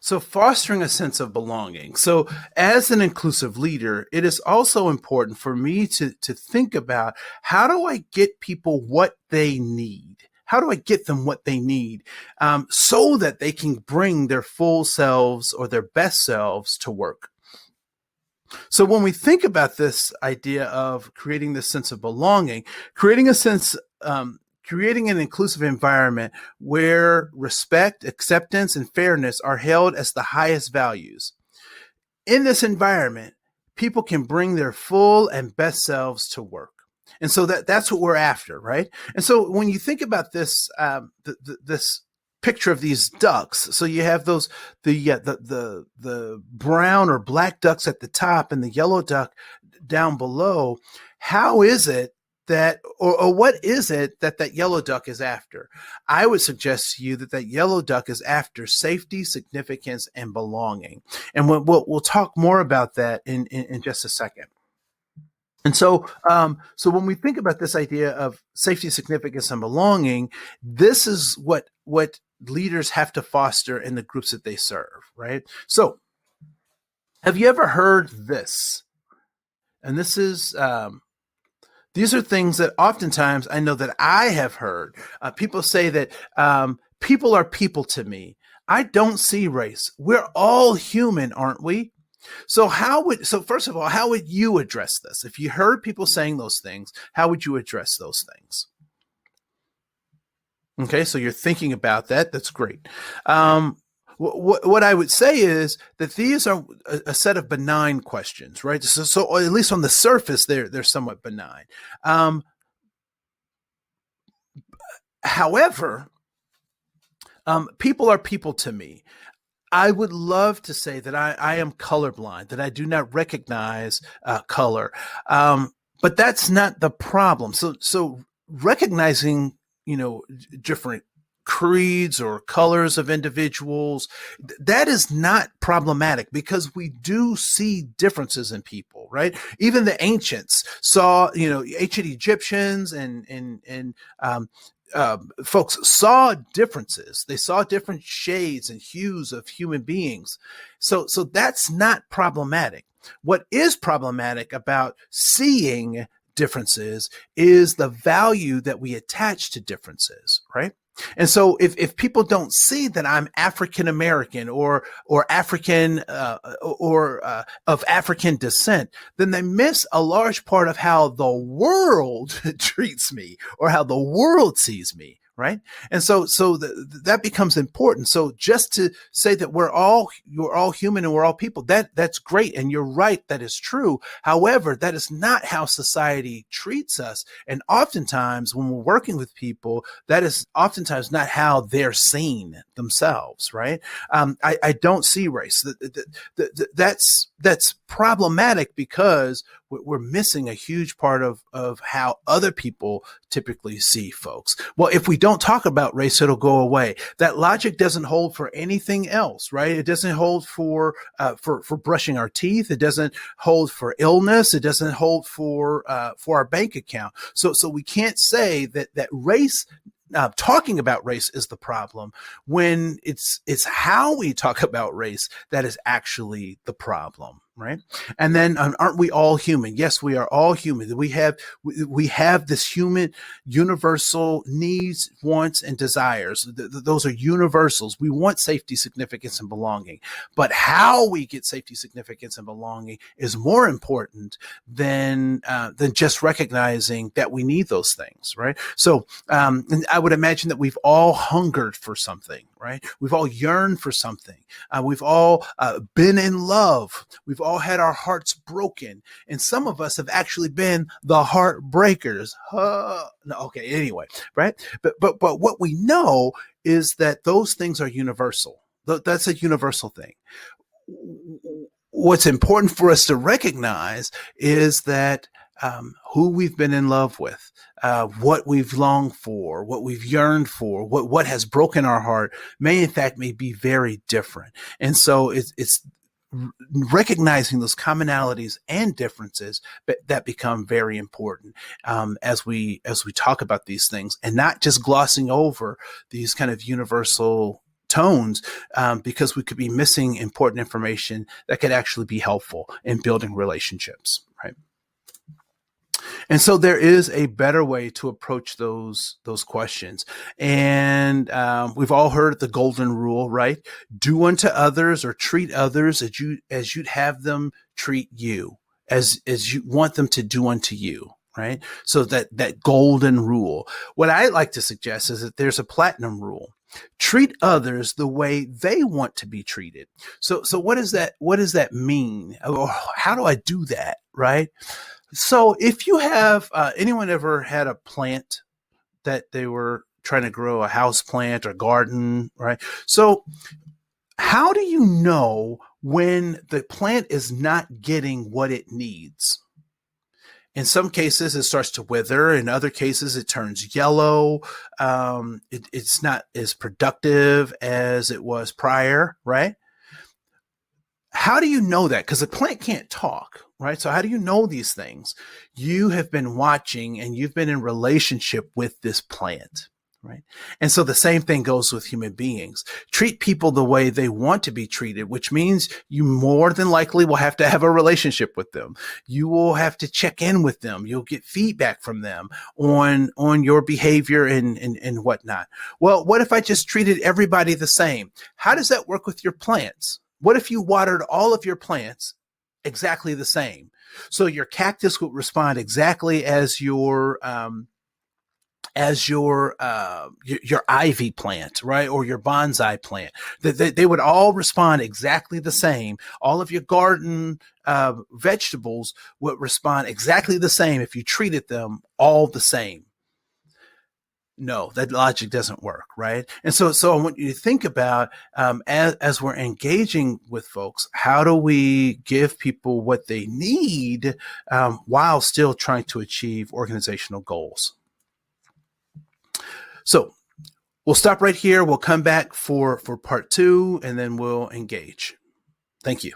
So fostering a sense of belonging. So as an inclusive leader, it is also important for me to think about, how do I get people what they need? How do I get them what they need, so that they can bring their full selves or their best selves to work? So when we think about this idea of creating this sense of belonging, creating a sense, creating an inclusive environment where respect, acceptance, and fairness are held as the highest values. In this environment, people can bring their full and best selves to work. And so that's what we're after, right? And so when you think about this, this picture of these ducks, so you have those the brown or black ducks at the top and the yellow duck down below. How is it that, or what is it that that yellow duck is after? I would suggest to you that that yellow duck is after safety, significance, and belonging. And we'll talk more about that in just a second. And so, so when we think about this idea of safety, significance, and belonging, this is what leaders have to foster in the groups that they serve, right? So, have you ever heard this? And this is, these are things that oftentimes I know that I have heard. People say that people are people to me. I don't see race. We're all human, aren't we? So first of all, how would you address this? If you heard people saying those things, how would you address those things? Okay, so you're thinking about that. That's great. What I would say is that these are a set of benign questions, right? So at least on the surface, they're somewhat benign. However, people are people to me. I would love to say that I am colorblind, that I do not recognize color, but that's not the problem. So recognizing, different creeds or colors of individuals, that is not problematic, because we do see differences in people, right? Even the ancients saw, ancient Egyptians and folks saw differences. They saw different shades and hues of human beings. So that's not problematic. What is problematic about seeing differences is the value that we attach to differences, right? And so if people don't see that I'm African American or African or of African descent, then they miss a large part of how the world treats me or how the world sees me. Right. And so that becomes important. So just to say that you're all human and we're all people, that's great. And you're right. That is true. However, that is not how society treats us. And oftentimes when we're working with people, that is oftentimes not how they're seen themselves. Right. I don't see race. That's problematic, because we're missing a huge part of how other people typically see folks. Well, if we don't talk about race, it'll go away. That logic doesn't hold for anything else, right? It doesn't hold for brushing our teeth. It doesn't hold for illness. It doesn't hold for our bank account. So we can't say that race, talking about race, is the problem, when it's how we talk about race that is actually the problem, right? And then, aren't we all human? Yes, we are all human. We have this human universal needs, wants, and desires. Those are universals. We want safety, significance, and belonging. But how we get safety, significance, and belonging is more important than just recognizing that we need those things, right? So, and I would imagine that we've all hungered for something, right? We've all yearned for something. We've all been in love. We've all had our hearts broken. And some of us have actually been the heartbreakers. No, okay, anyway, right? But what we know is that those things are universal. That's a universal thing. What's important for us to recognize is that who we've been in love with, what we've longed for, what we've yearned for, what has broken our heart may in fact be very different. And so it's recognizing those commonalities and differences that become very important as we talk about these things, and not just glossing over these kind of universal tones, because we could be missing important information that could actually be helpful in building relationships, right? And so there is a better way to approach those questions. And we've all heard the golden rule, right? Do unto others or treat others as you'd have them treat you, as you want them to do unto you. Right. So that golden rule. What I like to suggest is that there's a platinum rule. Treat others the way they want to be treated. So what does that mean? Or how do I do that? Right. So if you have, anyone ever had a plant that they were trying to grow, a house plant or garden, right? So how do you know when the plant is not getting what it needs? In some cases, it starts to wither. In other cases, it turns yellow. It's not as productive as it was prior, right? How do you know that? Because the plant can't talk, right? So how do you know these things? You have been watching and you've been in relationship with this plant, right? And so the same thing goes with human beings. Treat people the way they want to be treated, which means you more than likely will have to have a relationship with them. You will have to check in with them. You'll get feedback from them on your behavior and whatnot. Well, what if I just treated everybody the same? How does that work with your plants? What if you watered all of your plants exactly the same? So your cactus would respond exactly as your ivy plant, right? Or your bonsai plant. They would all respond exactly the same. All of your garden vegetables would respond exactly the same if you treated them all the same. No, that logic doesn't work, right? And so I want you to think about, as we're engaging with folks, how do we give people what they need while still trying to achieve organizational goals? So we'll stop right here. We'll come back for part 2, and then we'll engage. Thank you.